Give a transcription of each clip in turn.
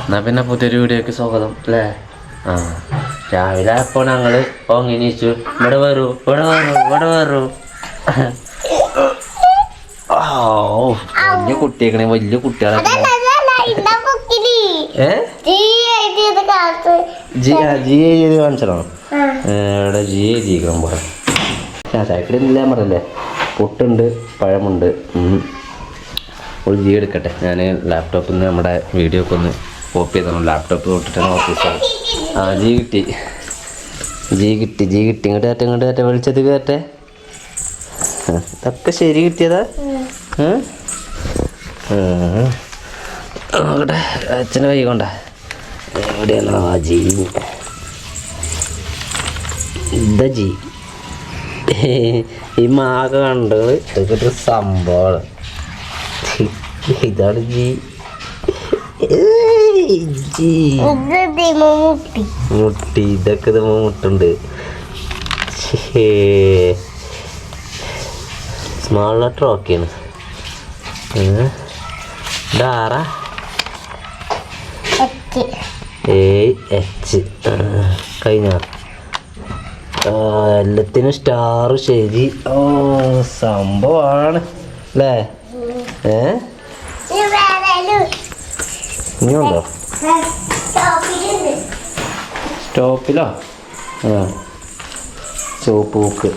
എന്നാ പിന്നെ പുതിയൊരു വീഡിയോക്ക് സ്വാഗതം അല്ലേ? ആ രാവിലെ അപ്പോൾ ഞങ്ങൾ ഓങ്ങിനീച്ചു ഇവിടെ വരൂ വലിയ കുട്ടിയേക്കണേ വലിയ കുട്ടികളൊക്കെ ജി ചെയ്ത് കാണിച്ചോ? ഇവിടെ ജി ചെയ്യിക്കണം പോലെ സൈക്കിൾ ഇല്ല പറഞ്ഞല്ലേ. പുട്ടുണ്ട്, പഴമുണ്ട്. ഒരു ജി എടുക്കട്ടെ. ഞാൻ ലാപ്ടോപ്പിൽ നിന്ന് നമ്മുടെ വീഡിയോ ഒക്കെ ഒന്ന് കോപ്പി ചെയ്തോ. ലാപ്ടോപ്പ് തൊട്ടിട്ടാണ് ഓഫീസാണ്. ആ ജി കിട്ടി ഇങ്ങോട്ട് വിളിച്ചത് കയറ്റേ. ഇതൊക്കെ ശരി കിട്ടിയതാ. നോക്കട്ടെ അച്ഛനെ വൈകൊണ്ട എവിടെയാണ് ആ ജി. ഇതാ ജി. ഈ മാക കണ്ടത് ഇതൊക്കെ ഒരു സംഭവമാണ്. ഇതാണ് ജി. മുട്ടി ഇതൊക്കെ ഇത് മുട്ടുണ്ട്. സ്മാൾ ലെറ്റർ ഓക്കെയാണ്. ഇതാറാ എച്ച് കഴിഞ്ഞ എല്ലാത്തിനും സ്റ്റാർ ശരി. ഓ സംഭവമാണ് അല്ലേ? ഇനിയുണ്ടോ സ്റ്റോപ്പിലോ? ആ ചോപ്പ് ബുക്ക്.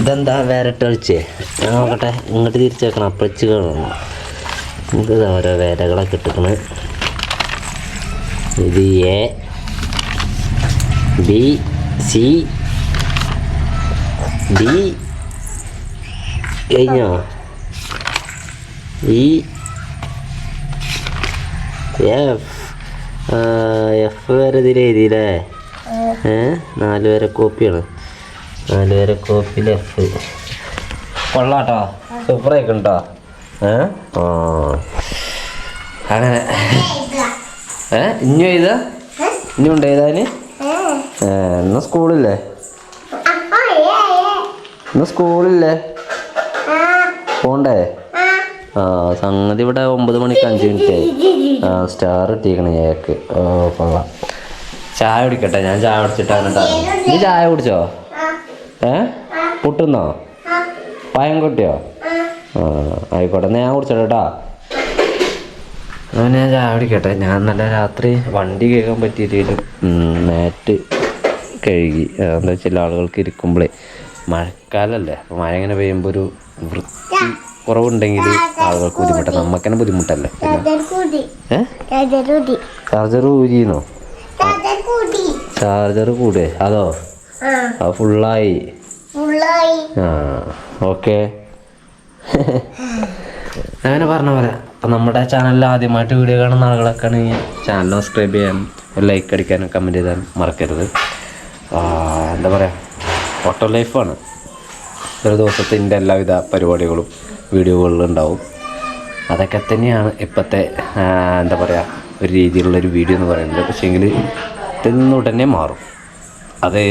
ഇതെന്താ വേരട്ട് കളിച്ചേ? നോക്കട്ടെ ഇങ്ങോട്ട് തിരിച്ചേക്കണം. അപ്പച്ച് കാണണം. ഇത് ഓരോ വേരകളൊക്കെ ഇട്ടിക്കണ്. ഇത് എ ബി സി ഡി കഴിഞ്ഞോ? ഇ എഫ് വരെ ഇതിൽ എഴുതിയില്ലേ? 4 വരെ കോപ്പിയാണ്. 4 വരെ കോപ്പിയിൽ എഫ്. കൊള്ളാട്ടോ, സൂപ്പറായിക്കോ കേട്ടോ. ആ അങ്ങനെ ഇനി എഴുതാ? ഇനി ഉണ്ട് എഴുതാന്? എന്നാ സ്കൂളില്ലേ? ഇന്ന് സ്കൂളില്ലേ? പോണ്ടേ? ആ സംഗതി ഇവിടെ 9 മണിക്ക് 5 മിനിറ്റ്. ആ സ്റ്റാർ ഇട്ടിരിക്കണേ ഏക്ക്. ഓ കൊള്ളാം. ചായ കുടിക്കട്ടെ. ഞാൻ ചായ കുടിച്ചിട്ടാണ്. നീ ചായ കുടിച്ചോ? പുട്ടുന്നോ? പയം കുട്ടിയോ? ആ ആയിക്കോട്ടെ. ഞാൻ കുടിച്ചോട്ടെ കേട്ടോ. ഞാൻ ചായ കുടിക്കട്ടെ. ഞാൻ നല്ല രാത്രി വണ്ടി കേൾക്കാൻ പറ്റിയിട്ടില്ല. മാറ്റ് കഴുകി. എന്താ വെച്ചാൽ ആളുകൾക്ക് ഇരിക്കുമ്പോഴേ മഴക്കാലല്ലേ, അപ്പോൾ മഴ ഇങ്ങനെ പെയ്യുമ്പോൾ ഒരു വൃത്തി കുറവുണ്ടെങ്കിൽ ആളുകൾക്ക് ബുദ്ധിമുട്ടാണ്. നമുക്ക് തന്നെ ബുദ്ധിമുട്ടല്ലേ. ചാർജർ ഊരിന്നോ? ചാർജർ കൂടെ അതോ? അത് ഫുള്ളായി. ആ ഓക്കെ. അങ്ങനെ പറഞ്ഞ പോലെ അപ്പം നമ്മുടെ ചാനലിൽ ആദ്യമായിട്ട് വീഡിയോ കാണുന്ന ആളുകളൊക്കെ ആണെങ്കിൽ ചാനൽ സബ്സ്ക്രൈബ് ചെയ്യാനും ലൈക്ക് അടിക്കാനും കമൻറ്റ് ചെയ്താനും മറക്കരുത്. എന്താ പറയുക, ഫോട്ടോ ലൈഫാണ്. ഒരു ദിവസത്തിൻ്റെ എല്ലാവിധ പരിപാടികളും വീഡിയോകളിലും ഉണ്ടാവും. അതൊക്കെ തന്നെയാണ് ഇപ്പോഴത്തെ എന്താ പറയുക ഒരു രീതിയിലുള്ളൊരു വീഡിയോ എന്ന് പറയുന്നത്. പക്ഷേങ്കിൽ ഉടനെ മാറും. അത്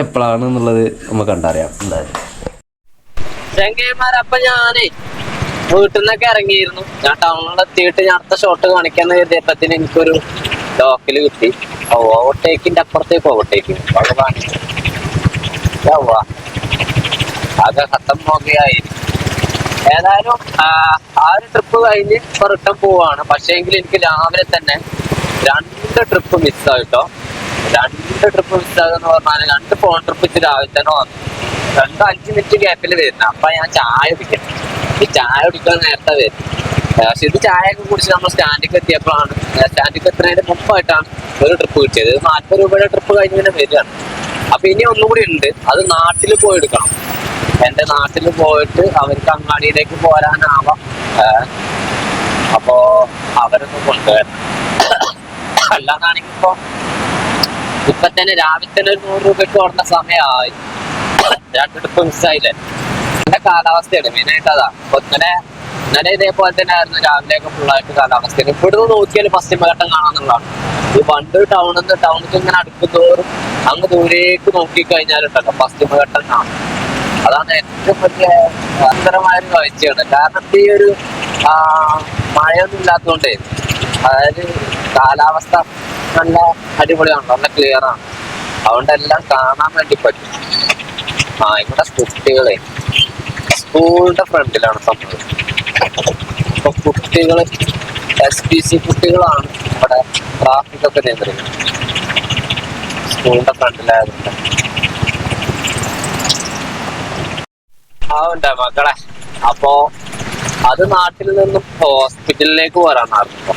എപ്പോഴാണെന്നുള്ളത് നമുക്ക് കണ്ടറിയാം. എന്തായാലും ചങ്ങന്മാരപ്പം ഞാനേ വീട്ടിൽ നിന്നൊക്കെ ഇറങ്ങിയിരുന്നു. ഞാൻ ടൗണിലെത്തിയിട്ട് ഞാൻ അടുത്ത ഷോട്ട് കാണിക്കാന്ന് കരുതിയപ്പത്തിന് എനിക്കൊരു ലോക്കല് കിട്ടി. ഓവർടേക്കിന്റെ അപ്പുറത്തേക്ക് ഓവർടേക്ക് ആകെ ഖത്തം നോക്കിയായിരുന്നു. ഏതായാലും ആ ഒരു ട്രിപ്പ് കഴിഞ്ഞ് ഇപ്പൊ റിട്ടേൺ പോവാണ്. പക്ഷേ എങ്കിൽ എനിക്ക് രാവിലെ തന്നെ 2 ട്രിപ്പ് മിസ്സായിട്ടോ. 2 ട്രിപ്പ് മിസ്സാകുമെന്ന് പറഞ്ഞാൽ 2 ഫോൺ ട്രിപ്പ് വെച്ച് രാവിലെ തന്നെ വന്നു. 5 മിനിറ്റ് ഗ്യാപ്പിൽ വരുന്നത്. അപ്പൊ ഞാൻ ചായ കുടിക്കാം. ഈ ചായ കുടിക്കാൻ നേരത്തെ വരും. പക്ഷെ ഇത് ചായയൊക്കെ കുടിച്ച് നമ്മൾ സ്റ്റാൻഡിലേക്ക് എത്തിയപ്പോഴാണ്, സ്റ്റാൻഡിലേക്ക് എത്തുന്നതിന് മുമ്പായിട്ടാണ് ഒരു ട്രിപ്പ് കിട്ടിയത്. 40 രൂപയുടെ ട്രിപ്പ് കഴിഞ്ഞ് ഇങ്ങനെ വരികയാണ്. അപ്പൊ ഇനി ഒന്നുകൂടി ഉണ്ട്. അത് നാട്ടിൽ പോയി എടുക്കണം. എന്റെ നാട്ടിൽ പോയിട്ട് അവർക്ക് അങ്ങാടിയിലേക്ക് പോരാനാവാം. അപ്പോ അവരൊന്ന് കൊണ്ടുവരണം. അല്ലാതാണെങ്കിൽ ഇപ്പൊ തന്നെ രാവിലെ തന്നെ ഒരു 100 രൂപയ്ക്ക് ഓടുന്ന സമയമായി. 2 ട്രിപ്പ് മിസ്സായില്ലേ. നല്ല കാലാവസ്ഥയാണ് മെയിനായിട്ട്. അതാ അപ്പൊ ഇന്നലെ ഇതേപോലെ തന്നെ ആയിരുന്നു. രാവിലെയൊക്കെ ഫുള്ളായിട്ട് കാലാവസ്ഥയാണ്. ഇവിടുന്ന് നോക്കിയാൽ പശ്ചിമഘട്ടം കാണാന്നുള്ളതാണ്. ഈ വണ്ടൂർ ടൗണിൽ ഇങ്ങനെ അടുക്കുന്തോറും അങ്ങ് ദൂരേക്ക് നോക്കിക്കഴിഞ്ഞാലുണ്ടല്ലോ പശ്ചിമഘട്ടം കാണും. അതാണ് ഏറ്റവും വലിയ സുന്ദരമായ ഒരു കാഴ്ചയാണ്. കാരണം ഈ ഒരു മഴയൊന്നും ഇല്ലാത്തതുകൊണ്ടേ, അതായത് കാലാവസ്ഥ നല്ല അടിപൊളിയാണ്, നല്ല ക്ലിയർ ആണ്. അതുകൊണ്ട് എല്ലാം കാണാൻ വേണ്ടി പറ്റും. ഇവിടെ കുട്ടികളെ സ്കൂളിന്റെ ഫ്രണ്ടിലാണ് സംഭവം. ഇപ്പൊ കുട്ടികള് SPC കുട്ടികളാണ് ഇവിടെ ട്രാഫിക് ഒക്കെ നിയന്ത്രിക്കുന്നത്, സ്കൂളിന്റെ ഫ്രണ്ടിലായതുകൊണ്ട്. അതുണ്ട് മക്കളെ. അപ്പോ അത് നാട്ടിൽ നിന്നും ഹോസ്പിറ്റലിലേക്ക് വരാനായിരുന്നു.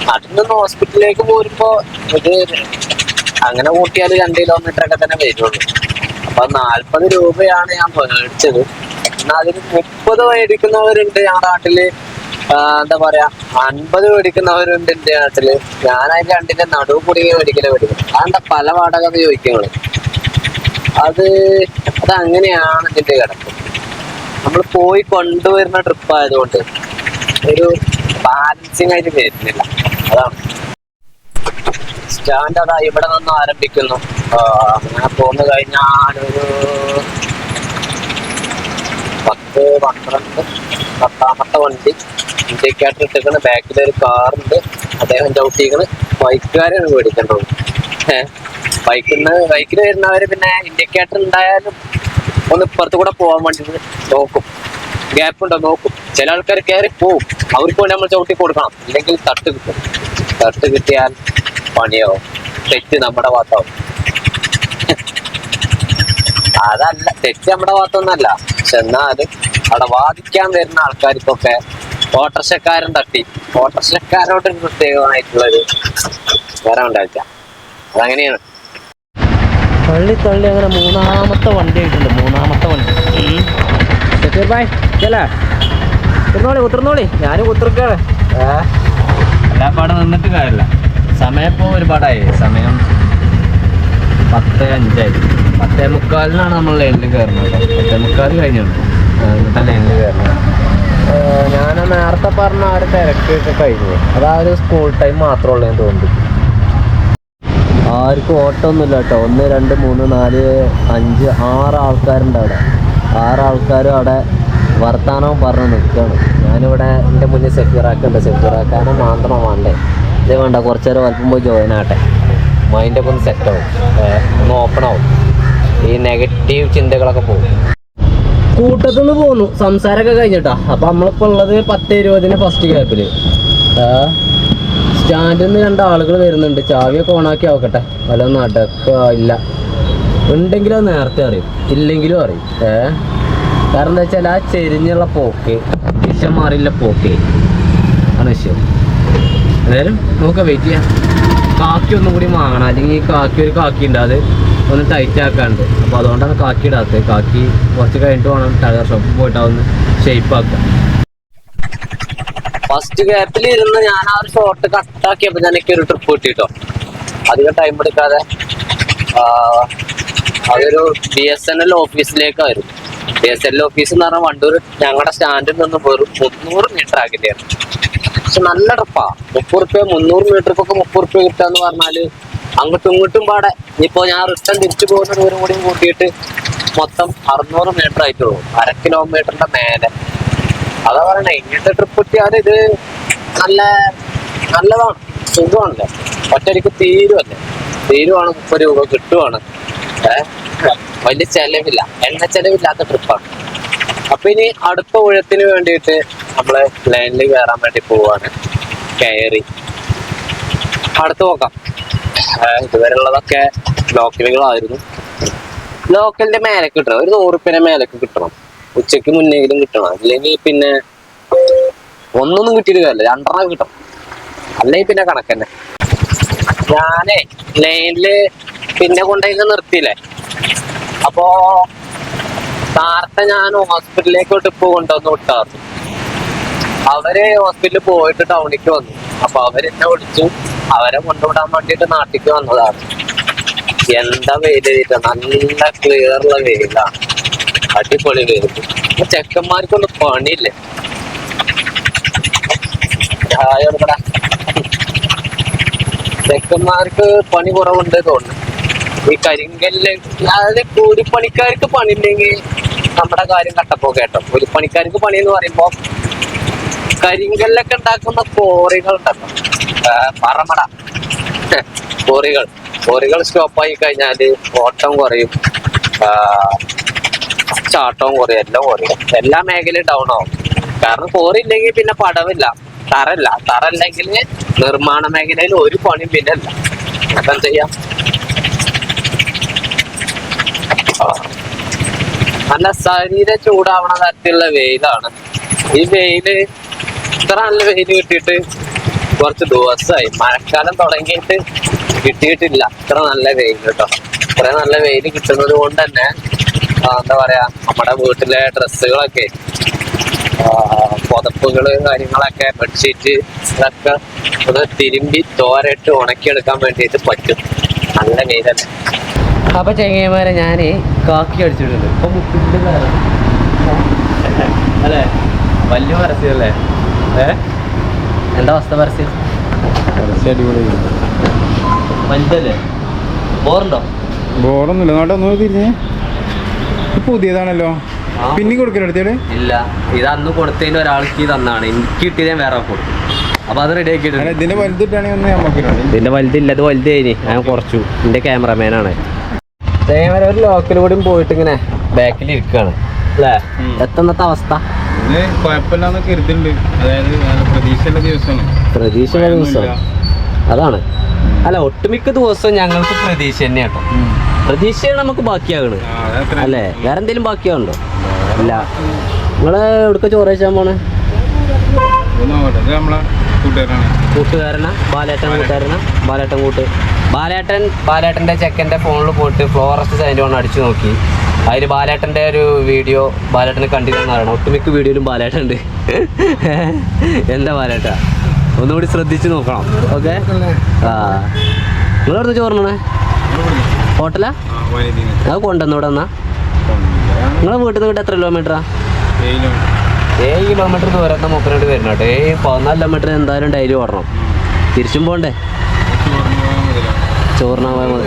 നാട്ടിൽ നിന്ന് ഹോസ്പിറ്റലിലേക്ക് പോരുമ്പോ ഇത് അങ്ങനെ കൂട്ടിയാൽ 2 കിലോമീറ്റർ ഒക്കെ തന്നെ വരുള്ളൂ. അപ്പൊ 40 രൂപയാണ് ഞാൻ മേടിച്ചത്. എന്നാൽ അതിന് 30 മേടിക്കുന്നവരുണ്ട് ഞങ്ങളുടെ നാട്ടില്, എന്താ പറയാ 50 മേടിക്കുന്നവരുണ്ട് എന്റെ നാട്ടില്. ഞാനതിന് രണ്ടിന്റെ നടുവ് കുടുങ്ങി മേടിക്കുന്നത്. അതെന്താ പല വാടക എന്ന് ചോദിക്കുന്നത്? അതങ്ങനെയാണ് ഇതിന്റെ കിടപ്പ്. നമ്മൾ പോയി കൊണ്ടുവരുന്ന ട്രിപ്പ് ആയതുകൊണ്ട് ഒരു ബാലൻസിങ് ആയിട്ട് വരുന്നില്ല. അതാണ് സ്റ്റാൻഡ്. അതാ ഇവിടെ നിന്ന് ആരംഭിക്കുന്നു. അങ്ങനെ പോന്നു കഴിഞ്ഞാലൊരു 10-12 വണ്ടി ഇന്ത്യക്കാട്ട് ഇട്ടിക്കണ്. ബാക്കിലൊരു കാറുണ്ട്, അദ്ദേഹം ചവിട്ടിക്കണ്. ബൈക്കുകാരാണ് മേടിക്കേണ്ടത്. ബൈക്കിൽ വരുന്നവര് പിന്നെ ഇന്ത്യക്കാട്ട് ഉണ്ടായാലും ഒന്ന് ഇപ്പുറത്ത് കൂടെ പോകാൻ വേണ്ടി നോക്കും, ഗ്യാപ്പ് ഉണ്ടോ നോക്കും. ചില ആൾക്കാർ കയറി പോവും, അവർക്ക് വേണ്ടി നമ്മൾ ചവിട്ടി കൊടുക്കണം, ഇല്ലെങ്കിൽ തട്ട് കിട്ടും. തട്ട് കിട്ടിയാൽ പണിയാവും, തെറ്റ് നമ്മുടെ ഭാഗത്താവും. അതല്ല, തെറ്റ് നമ്മുടെ ഭാഗത്തൊന്നല്ല. പക്ഷെ എന്നാലും അവിടെ വാദിക്കാൻ വരുന്ന ആൾക്കാർക്കൊക്കെ ഓട്ടർഷക്കാരൻ തട്ടി, ഓട്ടർഷക്കാരോട് പ്രത്യേകമായിട്ടുള്ളൊരു വരം ഉണ്ടായിരിക്കാം. അതങ്ങനെയാണ്. തള്ളി അങ്ങനെ 3-ാമത്തെ വണ്ടി ആയിട്ടുണ്ട്. 3-ാമത്തെ വണ്ടി. ബായ് ചെല്ലേ കുത്തിർന്നോളി. ഞാനും കുത്തിർക്കാണ്. എല്ലാ പാടെ നിന്നിട്ട് കാര്യമില്ല. സമയം ഇപ്പോൾ ഒരുപാടായി. സമയം 10:05. 10:45 നമ്മൾ ലൈനിൽ കയറുന്നത്. 10:45 കഴിഞ്ഞാണ് എന്നിട്ട് ലൈനിൽ കയറുന്നത്. ഞാൻ നേരത്തെ പറഞ്ഞ ആ ഒരു തിരക്കൊക്കെ കഴിഞ്ഞു. അതാ ഒരു സ്കൂൾ ടൈം മാത്രമേ ഉള്ളൂ എന്ന് തോന്നുന്നു. ആർക്കും ഓട്ടമൊന്നുമില്ല കേട്ടോ. 1, 2, 3, 4, 5, 6 ആൾക്കാരുണ്ട് അവിടെ. 6 ആൾക്കാരും അവിടെ വർത്താനം പറഞ്ഞ് നിൽക്കുകയാണ്. ഞാനിവിടെ എൻ്റെ മുന്നിൽ സെക്യൂറാക്കുന്നുണ്ട്. സെക്യൂറാക്കാനും മാത്രം വേണ്ടേ? ഇത് വേണ്ട, കുറച്ച് നേരം വലപ്പം പോയി ജോയിൻ ആട്ടെ. മൈൻഡൊക്കെ ഒന്ന് സെറ്റാവും, ഒന്ന് ഓപ്പൺ ആവും. ഈ നെഗറ്റീവ് ചിന്തകളൊക്കെ പോകും. കൂട്ടത്തിൽ നിന്ന് പോന്നു. സംസാരമൊക്കെ കഴിഞ്ഞിട്ടാ. അപ്പം നമ്മളിപ്പോൾ ഉള്ളത് 10:20 ഫസ്റ്റ് ഗ്യാപ്പിൽ. സ്റ്റാൻഡിൽ നിന്ന് 2 ആളുകൾ വരുന്നുണ്ട്. ചാവിയൊക്കെ ഓണാക്കി ആവട്ടെ. വല്ല നടക്കില്ല. ഉണ്ടെങ്കിലും അത് നേരത്തെ അറിയും, ഇല്ലെങ്കിലും അറിയും. കാരണം എന്താ വെച്ചാൽ ആ ചെരിഞ്ഞുള്ള പോക്ക്, ദിശ മാറിയുള്ള പോക്കേ ആണ് വിഷയം. എന്തായാലും നമുക്ക് വെയിറ്റ് ചെയ്യാം. കാക്കി ഒന്നും കൂടി വാങ്ങണം, അല്ലെങ്കിൽ ഈ ഒരു കാക്കി ഉണ്ട്, അത് ഒന്ന് ടൈറ്റ് ആക്കാണ്ട്. അപ്പോൾ അതുകൊണ്ടാണ് കാക്കി ഇടാത്തത്. കാക്കി കുറച്ച് കഴിഞ്ഞിട്ട് വേണം ടയർ ഷോപ്പിൽ പോയിട്ട് അതൊന്ന് ഷേപ്പ് ആക്കാം. ഫസ്റ്റ് ഗ്യാപ്പിൽ ഇരുന്ന് ഞാൻ ആ ഒരു ഷോട്ട് കട്ടാക്കിയപ്പോൾ ഞാൻ എനിക്ക് ഒരു ട്രിപ്പ് കിട്ടിട്ടോ. അധികം ടൈം എടുക്കാതെ അതൊരു BSNL ഓഫീസിലേക്കായിരുന്നു. BSNL ഓഫീസ് എന്ന് പറഞ്ഞാൽ വണ്ടൂർ ഞങ്ങളുടെ സ്റ്റാൻഡിൽ നിന്ന് വെറും 300 മീറ്റർ ആക്കിയിട്ടായിരുന്നു. പക്ഷെ നല്ല ട്രിപ്പാ. 30 രൂപ 300 മീറ്റർക്കൊക്കെ 30 രൂപ കിട്ടുകയെന്ന് പറഞ്ഞാല് അങ്ങോട്ടും ഇങ്ങോട്ടും പാടെ. ഇനിയിപ്പോൾ ഞാൻ റിട്ടേൺ തിരിച്ചു പോകുന്ന ദൂരം കൂടിയും കൂട്ടിയിട്ട് മൊത്തം 600 മീറ്റർ ആയിട്ട് പോകും. 1/2 കിലോമീറ്ററിന്റെ മേലെ. അതാ പറയണേ, ഇങ്ങനത്തെ ട്രിപ്പ് കിട്ടിയാൽ ഇത് നല്ലതാണ്, സുഖമാണല്ലേ. ഒറ്റയ്ക്ക് തീരുവാണ് 30 രൂപ കിട്ടുവാണ്. വലിയ ചെലവില്ല, എണ്ണ ചെലവില്ലാത്ത ട്രിപ്പാണ്. അപ്പൊ ഇനി അടുത്ത ഊഴത്തിന് വേണ്ടിയിട്ട് നമ്മള് ലൈനിൽ കയറാൻ വേണ്ടി പോവാണ്. കയറി അടുത്ത് നോക്കാം. ഇതുവരെ ഉള്ളതൊക്കെ ലോക്കലുകളായിരുന്നു. ലോക്കലിന്റെ മേലേക്ക് കിട്ടണം, ഒരു 100 രൂപയുടെ മേലേക്ക് കിട്ടണം. ഉച്ചക്ക് മുന്നെങ്കിലും കിട്ടണം, അല്ലെങ്കിൽ പിന്നെ ഒന്നൊന്നും കിട്ടിയിട്ട് കാര്യമില്ല, 2 കിട്ടണം. അല്ലെങ്കിൽ പിന്നെ കണക്കന്നെ. ഞാനേ ലൈനില് പിന്നെ കൊണ്ടുപോയി നിർത്തിയില്ലേ. അപ്പോ നേരത്തെ ഞാൻ ഹോസ്പിറ്റലിലേക്ക് ട്രിപ്പ് കൊണ്ടുവന്ന് വിട്ടായിരുന്നു. അവര് ഹോസ്പിറ്റലിൽ പോയിട്ട് ടൗണിലേക്ക് വന്നു. അപ്പൊ അവരെന്നെ വിളിച്ചു, അവരെ കൊണ്ടുവിടാൻ വേണ്ടിയിട്ട് നാട്ടിലേക്ക് വന്നതാണ്. എന്താ വെയില്, നല്ല ക്ലിയറുള്ള വെയിലാണ്, അടിപൊളി വെയിൽ. ചെക്കന്മാർക്കൊന്നും പണിയില്ലേ. ചെക്കന്മാർക്ക് പണി കുറവുണ്ട് തോന്നുന്നു. ഈ കരിങ്കല്ല്, അതായത് കൂലിപ്പണിക്കാർക്ക് പണിയില്ലെങ്കിൽ നമ്മുടെ കാര്യം കട്ടപ്പോ കേട്ടോ. കൂലിപ്പണിക്കാർക്ക് പണി എന്ന് പറയുമ്പോ കരിങ്കല്ലൊക്കെ ഉണ്ടാക്കുന്ന കോറികൾ ഉണ്ടല്ലോ, പറമട കോറികൾ സ്റ്റോപ്പായി കഴിഞ്ഞാല് ഓട്ടം കുറയും, ചാട്ടവും കുറയും, എല്ലാം കുറയും. എല്ലാ മേഖലയും ഡൗൺ ആവും. കാരണം കോറി ഇല്ലെങ്കിൽ പിന്നെ പടവില്ല, തറ അല്ലെങ്കിൽ നിർമ്മാണ മേഖലയിൽ ഒരു പണിയും പിന്നെ ഇല്ല. അപ്പൊ എന്ത് ചെയ്യാം? നല്ല ശരീരം ചൂടാവണ തരത്തിലുള്ള വെയിലാണ്. ഈ വെയില്, ഇത്ര നല്ല വെയിൽ കിട്ടിയിട്ട് കുറച്ച് ദിവസമായി. മഴക്കാലം തുടങ്ങിയിട്ട് കിട്ടിയിട്ടില്ല ഇത്ര നല്ല വെയിൽ കേട്ടോ. ഇത്ര നല്ല വെയിൽ കിട്ടുന്നത് കൊണ്ട് തന്നെ എന്താ പറയാ, നമ്മുടെ വീട്ടിലെ ഡ്രസ്സുകളൊക്കെ, പുതപ്പുകള്, കാര്യങ്ങളൊക്കെ, ബെഡ്ഷീറ്റ്, ഇതൊക്കെ ഒന്ന് തിരുമ്പി തോരയിട്ട് ഉണക്കിയെടുക്കാൻ വേണ്ടിയിട്ട് പറ്റും. നല്ല വെയിലല്ലേ. അപ്പൊ ചെങ്ങന്മാരെ ഞാൻ കാക്കി അടിച്ചിട്ടുണ്ട്. ഇപ്പൊ മുട്ടിന്റെ കാരണം അല്ലേ, വലിയ പരസ്യമല്ലേ? എന്താ അവസ്ഥ? പരസ്യം അടിപൊളി, വലുതല്ലേ? ബോറുണ്ടോ? ബോറൊന്നുമില്ല. നാട്ടൊന്നും തിരിഞ്ഞേ പുതിയതാണല്ലോ. പിന്നെ കൊടുക്കലെടുത്തേടെ ഇല്ല, ഇത് അന്ന് കൊടുത്തതിന് ഒരാൾക്ക് തന്നാണ്. എനിക്ക് കിട്ടിയത് ഞാൻ വേറെ കൊടുത്തു. അപ്പൊ അത് റെഡി ആക്കിയിട്ടുണ്ട്. ഇതിന്റെ വലുതിട്ടാണെങ്കിൽ ഒന്ന് നമുക്കിട്ടുണ്ട്. ഇതിന്റെ വലുതില്ല, അത് വലുത് കഴിഞ്ഞ് ഞാൻ കുറച്ചു. എന്റെ ക്യാമറമാനാണ്. തേങ്ങ ഒരു ലോക്കൽ കൂടിയും പോയിട്ട് ഇങ്ങനെ ബാക്കിൽ ഇരിക്കുകയാണ് അല്ലേ? എത്തുന്നത്തെ അവസ്ഥ കുഴപ്പമില്ലാന്ന് കരുതുന്നുണ്ട്. അതായത് പ്രതീക്ഷയുള്ള ദിവസമാണ്. പ്രതീക്ഷയുള്ള ദിവസം അതാണ്. അല്ല, ഒട്ടുമിക്ക ദിവസവും ഞങ്ങൾക്ക് പ്രതീക്ഷ തന്നെ കേട്ടോ. പ്രതീക്ഷയാണ് നമുക്ക് ബാക്കിയാകണ് അല്ലേ? വേറെ എന്തെങ്കിലും ബാക്കിയാവുണ്ടോ? ഇല്ല. നിങ്ങള് എവിടേക്ക് ചോറ് കഴിച്ചാൻ പോണേ? നമ്മളെ കൂട്ടുകാരനാ? ബാലേട്ടൻ്റെ ചെക്കൻ്റെ ഫോണിൽ പോയിട്ട് ഫ്ലോറസ്റ്റ് സൈൻ്റെ ഒന്ന് അടിച്ചു നോക്കി. അതിൽ ബാലേട്ടൻ്റെ ഒരു വീഡിയോ ബാലേട്ടനെ കണ്ടിരുന്ന അറിയണം. ഒട്ടുമിക്ക വീഡിയോയിലും ബാലേട്ടൻ ഉണ്ട്. എന്താ ബാലേട്ട, ഒന്നുകൂടി ശ്രദ്ധിച്ച് നോക്കണം. ഓക്കെ. നിങ്ങളെവിടുന്ന് ചോറിനേ? ഹോട്ടലാ? അത് കൊണ്ടുവന്നോടെ എന്നാ? നിങ്ങളെ വീട്ടിൽ നിന്ന് എത്ര കിലോമീറ്ററാ? 7 കിലോമീറ്റർ ദൂരത്തെ മൂപ്പനോട് വരുന്ന കേട്ടോ. 14 കിലോമീറ്റർ എന്തായാലും ഡെയിലി ഓടണം. തിരിച്ചും പോണ്ടേ? ചോറിനാ പോയാൽ മതി.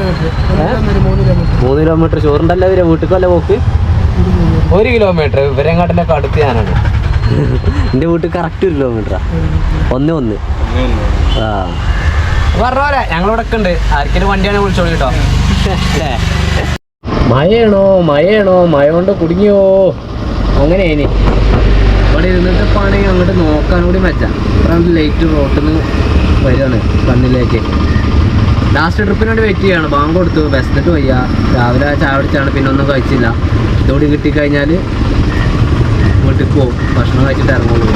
3 കിലോമീറ്റർ ചോറുണ്ടല്ലേ വരെ വീട്ടിൽ പോക്ക്? 1 കിലോമീറ്റർ ഇവരെങ്ങാട്ടിൻ്റെ അടുത്ത് ഞാനാണ്. എൻ്റെ വീട്ടിൽ കറക്റ്റ് 1 കിലോമീറ്ററാ. 1 ആ പറഞ്ഞ പോലെ ഞങ്ങളിവിടെ ഒക്കെ ഉണ്ട്. ആർക്കെങ്കിലും വണ്ടിയാണ് വിളിച്ചോളൂ കേട്ടോ. മഴയാണോ മഴ കൊണ്ട് കുടുങ്ങിയോ? അങ്ങനെ ഇനി ഇവിടെ ഇരുന്നിട്ട് പാണെങ്കിൽ അങ്ങോട്ട് നോക്കാൻ കൂടി വെച്ചാൽ ലൈറ്റ് റോട്ടിൽ നിന്ന് വരികയാണ് കണ്ണിലേക്ക്. ലാസ്റ്റ് ട്രിപ്പിന് വേണ്ടി വെയിറ്റ് ചെയ്യാണ്. ബാങ്ക് കൊടുത്തു, വിശന്നിട്ട് വയ്യ. രാവിലെ ചായ പിടിച്ചാണ്, പിന്നെ ഒന്നും കഴിച്ചില്ല. ഇതോടെ കിട്ടിക്കഴിഞ്ഞാൽ വീട്ടിൽ പോകും, ഭക്ഷണം കഴിച്ചിട്ട് ഇറങ്ങുള്ളൂ.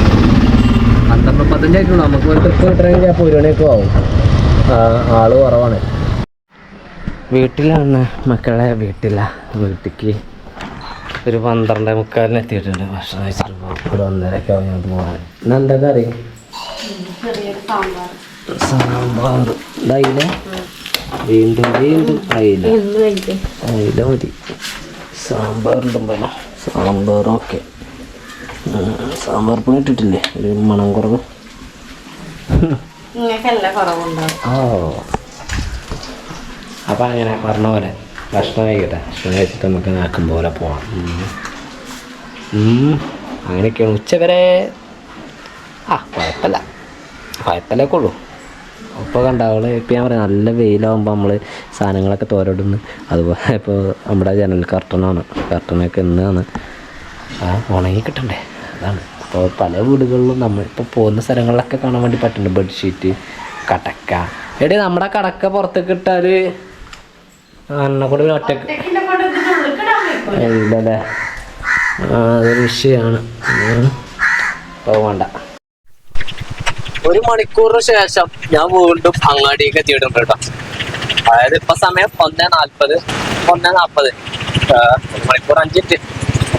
12:15 ആയിട്ടുള്ളൂ. നമുക്ക് ഒരു ട്രിപ്പ് കിട്ടണമെങ്കിൽ അപ്പോൾ 1 മണിയൊക്കെ ആവും. ആള് കുറവാണ്. വീട്ടിലാണ് മക്കളെ, വീട്ടിലേക്ക് ഒരു 12:45 എത്തിയിട്ടുണ്ട്. ഭക്ഷണം കഴിച്ചിട്ട് ഒരു 1:30 ആവും ഞാൻ പോകാൻ. ഇന്നെന്താ കറി? സാമ്പാർ. അയില വീണ്ടും അയില മതി. സാമ്പാറുണ്ടോ? സാമ്പാറൊക്കെ സാമ്പാർ പൊടി ഇട്ടിട്ടില്ലേ? ഒരു മണം കുറവ്. അപ്പം അങ്ങനെ പറഞ്ഞ പോലെ ഭക്ഷണം കഴിക്കട്ടെ. ഭക്ഷണം കഴിച്ചിട്ട് നമുക്ക് നാക്കും പോലെ പോവാം. അങ്ങനെയൊക്കെയാണ്. ഉച്ചവരെ കുഴപ്പമില്ലൊക്കെ ഉള്ളൂ. അപ്പോൾ കണ്ടാവള് ഇപ്പം ഞാൻ പറയാം, നല്ല വെയിലാകുമ്പോൾ നമ്മൾ സാധനങ്ങളൊക്കെ തോരടുന്നു. അതുപോലെ ഇപ്പോൾ നമ്മുടെ ജനൽ കർട്ടനൊക്കെ ഇന്നാണ് ഉണങ്ങി കിട്ടണ്ടേ, അതാണ്. അപ്പോൾ പല വീടുകളിലും നമ്മളിപ്പോൾ പോകുന്ന സ്ഥലങ്ങളിലൊക്കെ കാണാൻ വേണ്ടി പറ്റുന്നുണ്ട് ബെഡ്ഷീറ്റ്, കടക്ക. എടീ നമ്മുടെ കടക്ക പുറത്തേക്ക് ഇട്ടാൽ എന്നെ കൂടെ ഒറ്റക്ക് ഇല്ലല്ലേ? അതൊരു വിഷയമാണ്. പോകണ്ട. 1 മണിക്കൂറിന് ശേഷം ഞാൻ വീണ്ടും അങ്ങാടിക്ക് എത്തിയിട്ടുണ്ട് കേട്ടോ. അതായത് ഇപ്പൊ സമയം 1:40. 1:40. 1 മണിക്കൂർ 5 മിനിറ്റ്.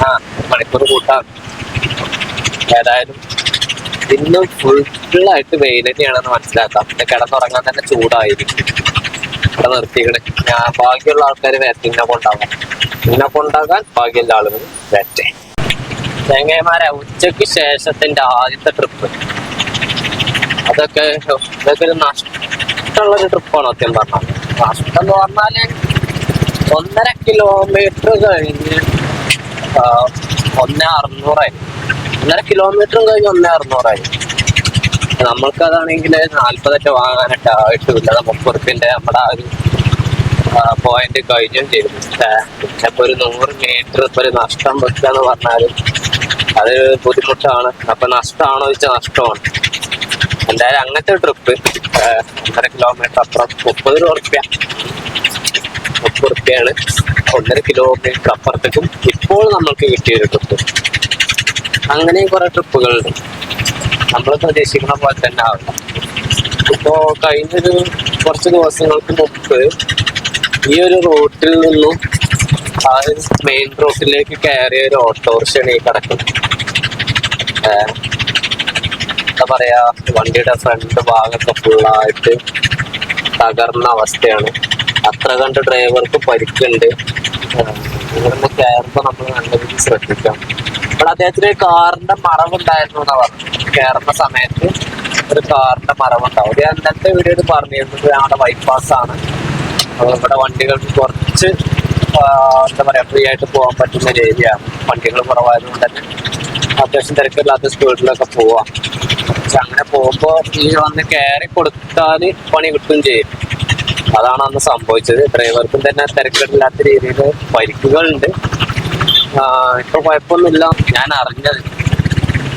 1 മണിക്കൂർ കൂട്ടാണ്. ഏതായാലും ഇന്നും ഫുള്ളായിട്ട് വെയിൽ തന്നെയാണെന്ന് മനസ്സിലാക്കാം. പിന്നെ കിടന്നുറങ്ങാൻ തന്നെ ചൂടായിരിക്കും. ഇവിടെ നിർത്തിക്കണേ. ഞാൻ ബാക്കിയുള്ള ആൾക്കാർ ഇന്നെ കൊണ്ടാകാൻ ബാക്കിയുള്ള ആളുകൾ വരട്ടെ. ചെങ്ങന്മാരെ, ഉച്ചയ്ക്ക് ശേഷത്തിന്റെ ആദ്യത്തെ ട്രിപ്പ്. ഇതൊക്കെ ഒരു നഷ്ടമുള്ളൊരു ട്രിപ്പാണ് സത്യം പറഞ്ഞാൽ. നഷ്ടം എന്ന് പറഞ്ഞാല് 1.5 കിലോമീറ്റർ കഴിഞ്ഞ് 1,600 1.5 കിലോമീറ്ററും കഴിഞ്ഞ് 1,600 നമ്മൾക്കതാണെങ്കിൽ 40 വാങ്ങാനായിട്ട് ആയിട്ടില്ല. 30 റുപ്യന്റെ നമ്മുടെ ആ ഒരു പോയിന്റ് കഴിഞ്ഞും ചെയ്തു. ഇപ്പൊ ഒരു 100 മീറ്റർ ഇപ്പൊ ഒരു നഷ്ടം വെക്കുക എന്ന് പറഞ്ഞാല് അത് ബുദ്ധിമുട്ടാണ്. അപ്പൊ നഷ്ടമാണോ ചോദിച്ചാൽ നഷ്ടമാണ്. എന്തായാലും അങ്ങനത്തെ ട്രിപ്പ് 1.5 കിലോമീറ്റർ അപ്പുറം 30 റുപ്യാണ് 1.5 കിലോമീറ്റർ അപ്പുറത്തേക്കും ഇപ്പോൾ നമ്മൾക്ക് കിട്ടിയൊരു ട്രിപ്പ്. അങ്ങനെയും കുറെ ട്രിപ്പുകളുണ്ട്. നമ്മൾ പ്രതീക്ഷിക്കുന്ന പോലെ തന്നെ ആവില്ല. ഇപ്പോ കഴിഞ്ഞൊരു കുറച്ച് ദിവസങ്ങൾക്ക് മുമ്പ് ഈ ഒരു റൂട്ടിൽ നിന്നും ആ ഒരു മെയിൻ റോഡിലേക്ക് കയറിയ ഒരു ഓട്ടോറിക്ഷയാണ് ഈ കിടക്കുന്നത്. എന്താ പറയാ, വണ്ടിയുടെ ഫ്രണ്ട് ഭാഗമൊക്കെ ഫുള്ളായിട്ട് തകർന്ന അവസ്ഥയാണ്. അത്ര കണ്ട് ഡ്രൈവർക്ക് പരിക്കുണ്ട്. ഇവിടുന്ന് കയറുമ്പോൾ നമ്മൾ നല്ല രീതിയിൽ ശ്രദ്ധിക്കാം. ഇവിടെ അദ്ദേഹത്തിന് കാറിന്റെ മറവുണ്ടായിരുന്നു എന്നാ പറഞ്ഞു. കയറുന്ന സമയത്ത് ഒരു കാറിന്റെ മറവുണ്ടാവും. ഞാൻ ഇന്നത്തെ വീഡിയോയിൽ പറഞ്ഞിരുന്നത് ഞങ്ങളുടെ ബൈപ്പാസ് ആണ്. ഇവിടെ വണ്ടികൾക്ക് കുറച്ച് എന്താ പറയാ ഫ്രീ ആയിട്ട് പോകാൻ പറ്റുന്ന ഒരു ഏരിയയാണ്. വണ്ടികൾ കുറവായതുകൊണ്ട് തന്നെ അത്യാവശ്യം തിരക്കില്ലാത്ത സ്പീഡിലൊക്കെ പോവാം. പക്ഷെ അങ്ങനെ പോകുമ്പോ ഈ വന്ന് കയറി കൊടുത്താല് പണി കിട്ടുകയും ചെയ്യും. അതാണ് അന്ന് സംഭവിച്ചത്. ഡ്രൈവർക്കും തന്നെ തിരക്കില്ലാത്ത രീതിയിൽ പരിക്കുകളുണ്ട്. ഇപ്പൊ കുഴപ്പമൊന്നുമില്ല ഞാൻ അറിഞ്ഞത്.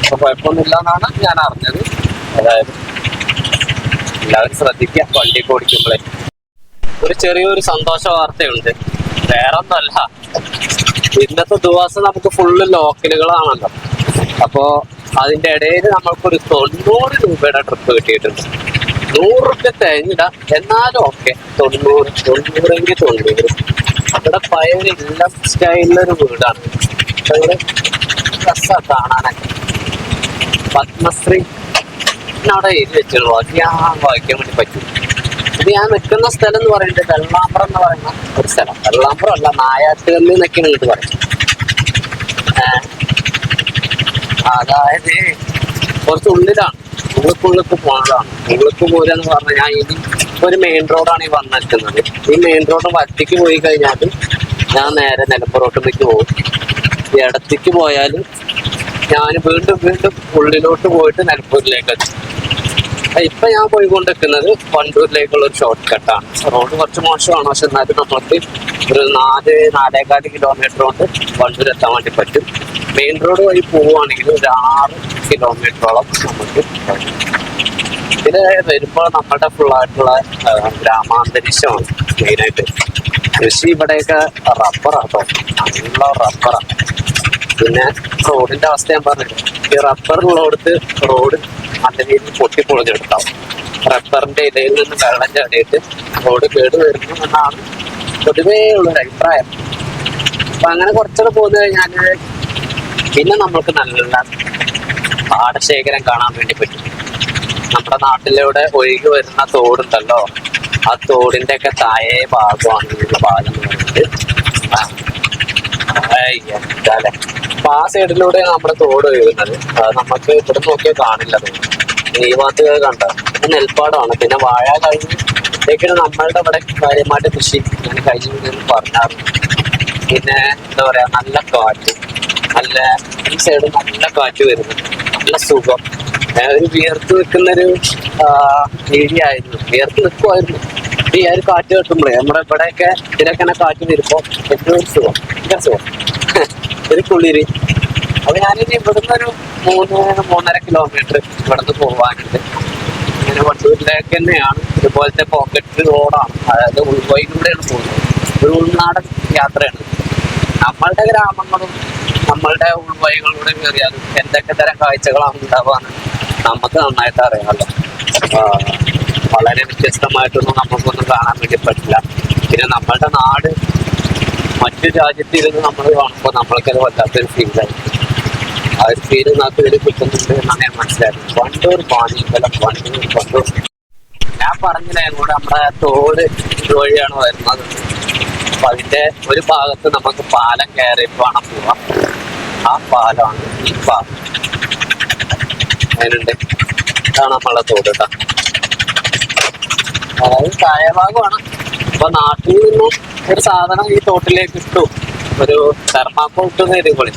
ഇപ്പൊ കുഴപ്പമൊന്നുമില്ല എന്നാണ് ഞാൻ അറിഞ്ഞത്. അതായത് എല്ലാവരും ശ്രദ്ധിക്കുക വണ്ടിയൊക്കെ ഓടിക്കുമ്പോഴേ. ഒരു ചെറിയൊരു സന്തോഷ വാർത്തയുണ്ട്. വേറൊന്നുമല്ല, ഇന്നത്തെ ദിവസം നമുക്ക് ഫുള്ള് ലോക്കലുകളാണല്ലോ. അപ്പോ അതിന്റെ ഇടയിൽ നമ്മൾക്കൊരു 90 രൂപയുടെ ട്രിപ്പ് കിട്ടിയിട്ടുണ്ട്. 100 റുപ്യ തേങ്ങില്ല, എന്നാലും ഓക്കെ 90 അവിടെ പഴയ എല്ലാം സ്റ്റൈലിലൊരു വീടാണ്. രസാ കാണാനൊക്കെ. പത്മശ്രീ അവിടെ എഴുതി വെച്ചുള്ളൂ. അത് ഞാൻ വായിക്കാൻ വേണ്ടി പറ്റും. ഇത് ഞാൻ നിൽക്കുന്ന സ്ഥലം എന്ന് പറയുന്നത് വെള്ളാമ്പ്രം എന്ന് പറയുന്ന ഒരു സ്ഥലം. വെള്ളാമ്പ്രം അല്ല, നായാട്ടുകല്ല് എന്നൊക്കെയാണ് ഇത് പറയുന്നത്. അതായത് കുറച്ച് ഉള്ളിലാണ്, ഉള്ളിലേക്ക് പോണതാണ്. ഉള്ളിലേക്ക് പോരുക എന്ന് പറഞ്ഞാൽ ഞാൻ ഇനി ഒരു മെയിൻ റോഡാണ് ഈ വന്നിരിക്കുന്നത്. ഈ മെയിൻ റോഡ് വലത്തേക്ക് പോയി കഴിഞ്ഞാൽ ഞാൻ നേരെ നിലമ്പുറോട്ടിലേക്ക് പോകും. ഇടത്തേക്ക് പോയാൽ ഞാൻ വീണ്ടും ഉള്ളിലോട്ട് പോയിട്ട് നിലമ്പൂരിലേക്ക് എത്തും. ഇപ്പൊ ഞാൻ പോയിക്കൊണ്ടിരിക്കുന്നത് വണ്ടൂരിലേക്കുള്ള ഒരു ഷോർട്ട് കട്ടാണ്. റോഡ് കുറച്ച് മോശമാണ്, പക്ഷെ എന്നാലും നമുക്ക് ഒരു 4-4.25 കിലോമീറ്റർ കൊണ്ട് വണ്ടൂർ എത്താൻ വേണ്ടി പറ്റും. മെയിൻ റോഡ് വഴി പോവുകയാണെങ്കിൽ ഒരു 6 കിലോമീറ്ററോളം നമുക്ക് ഇതില് വരുമ്പോൾ നമ്മുടെ ഫുള്ളായിട്ടുള്ള ഗ്രാമാന്തരീക്ഷമാണ് മെയിനായിട്ട്. കൃഷി ഇവിടെയൊക്കെ റബ്ബറാട്ടോ, നല്ല റബ്ബറാണ്. പിന്നെ റോഡിന്റെ അവസ്ഥ ഞാൻ പറഞ്ഞില്ല. ഈ റബ്ബറുള്ളടത്ത് റോഡ് നല്ല രീതിയിൽ പൊട്ടിപ്പൊളിഞ്ഞെടുത്താവും. റബ്ബറിന്റെ ഇടയിൽ നിന്ന് വെള്ളം ചാടിയിട്ട് റോഡ് കേട് വരുന്നു എന്നാണ് പൊതുവേ ഉള്ളൊരു അഭിപ്രായം. അപ്പൊ അങ്ങനെ കുറച്ചൊക്കെ പോന്നു കഴിഞ്ഞാല് പിന്നെ നമ്മൾക്ക് നല്ല പാടശേഖരം കാണാൻ വേണ്ടി പറ്റും. നമ്മുടെ നാട്ടിലൂടെ ഒഴുകി വരുന്ന തോടുണ്ടല്ലോ, ആ തോടിന്റെ ഒക്കെ താഴെ ഭാഗമാണ് ഉള്ള ഭാഗം എന്ന് പറയുന്നത്. എന്താല്ലേ, അപ്പൊ ആ സൈഡിലൂടെ നമ്മുടെ തോട് ഒഴുകുന്നത്. നമുക്ക് ഇവിടെ നോക്കിയാൽ കാണില്ല. ഈ ഭാഗത്ത് കണ്ട നെൽപ്പാടമാണ്. പിന്നെ വാഴ കഴിഞ്ഞ് നമ്മളുടെ ഇവിടെ കാര്യമായിട്ട് കൃഷി ഞാൻ കഴിഞ്ഞ പറഞ്ഞാറുണ്ട്. പിന്നെ എന്താ പറയാ, നല്ല കാറ്റ്, നല്ല ഈ സൈഡ് നല്ല കാറ്റ് വരുന്നത്, നല്ല സുഖം. ഒരു വിയർത്ത് നിൽക്കുന്നൊരു ഏരിയ ആയിരുന്നു. വിയർത്ത് നിൽക്കുമായിരുന്നു. ഈ ഒരു കാറ്റ് കിട്ടുമ്പോഴേ നമ്മുടെ ഇവിടെയൊക്കെ ഇതിലൊക്കെ കാറ്റ് വരുമ്പോ ഏറ്റവും സുഖം, ഭയങ്കര സുഖം, ഒരു കുളിര്. അപ്പൊ ഞാനിനി ഇവിടുന്ന് ഒരു 3-3.5 കിലോമീറ്റർ ഇവിടുന്ന് പോവാനുണ്ട്. ഇങ്ങനെ വണ്ടൂരിലേക്ക് തന്നെയാണ്. ഇതുപോലത്തെ പോക്കറ്റ് റോഡാണ്, അതായത് ഉൾവഴിയിലൂടെയാണ് പോകുന്നത്. ഒരു ഉൾനാടൻ യാത്രയാണ്. നമ്മളുടെ ഗ്രാമങ്ങളും നമ്മളുടെ ഉൾവഴികളിലൂടെ കയറിയാലും എന്തൊക്കെ തരം കാഴ്ചകളാണ് ഉണ്ടാവാന്ന് നമുക്ക് നന്നായിട്ട് അറിയാമല്ലോ. വളരെ വ്യത്യസ്തമായിട്ടൊന്നും നമുക്കൊന്നും കാണാൻ വേണ്ടി പറ്റില്ല. പിന്നെ നമ്മളുടെ നാട് മറ്റു രാജ്യത്തിരുന്ന് നമ്മൾ കാണുമ്പോൾ നമ്മൾക്കത് വല്ലാത്തൊരു ഫീലായി. ആ ഒരു ഫീല് നമുക്ക് ഇതിൽ കിട്ടുന്നുണ്ട് എന്നാണ് ഞാൻ മനസ്സിലായത്. വണ്ടൂർ പാഞ്ഞിക്കലം, വണ്ടൂർ ഞാൻ പറഞ്ഞില്ലേ കൂടെ നമ്മുടെ തോട് ഇതുവഴിയാണ് വരുന്നത്. അപ്പൊ അതിന്റെ ഒരു ഭാഗത്ത് നമുക്ക് പാലം കയറിയിട്ട് വേണം പോവാം. ആ പാലമാണ് ഈ പാലം. അതിനുണ്ട് ഇതാണ് നമ്മളെ തോട് കേട്ടോ. അതായത് താഴഭാഗമാണ്. അപ്പൊ നാട്ടിൽ നിന്നും ഒരു സാധനം ഈ തോട്ടിലേക്ക് ഇട്ടു, ഒരു തെർമാക്കോ ഇട്ടെന്ന് എഴുതിക്കൊള്ളി,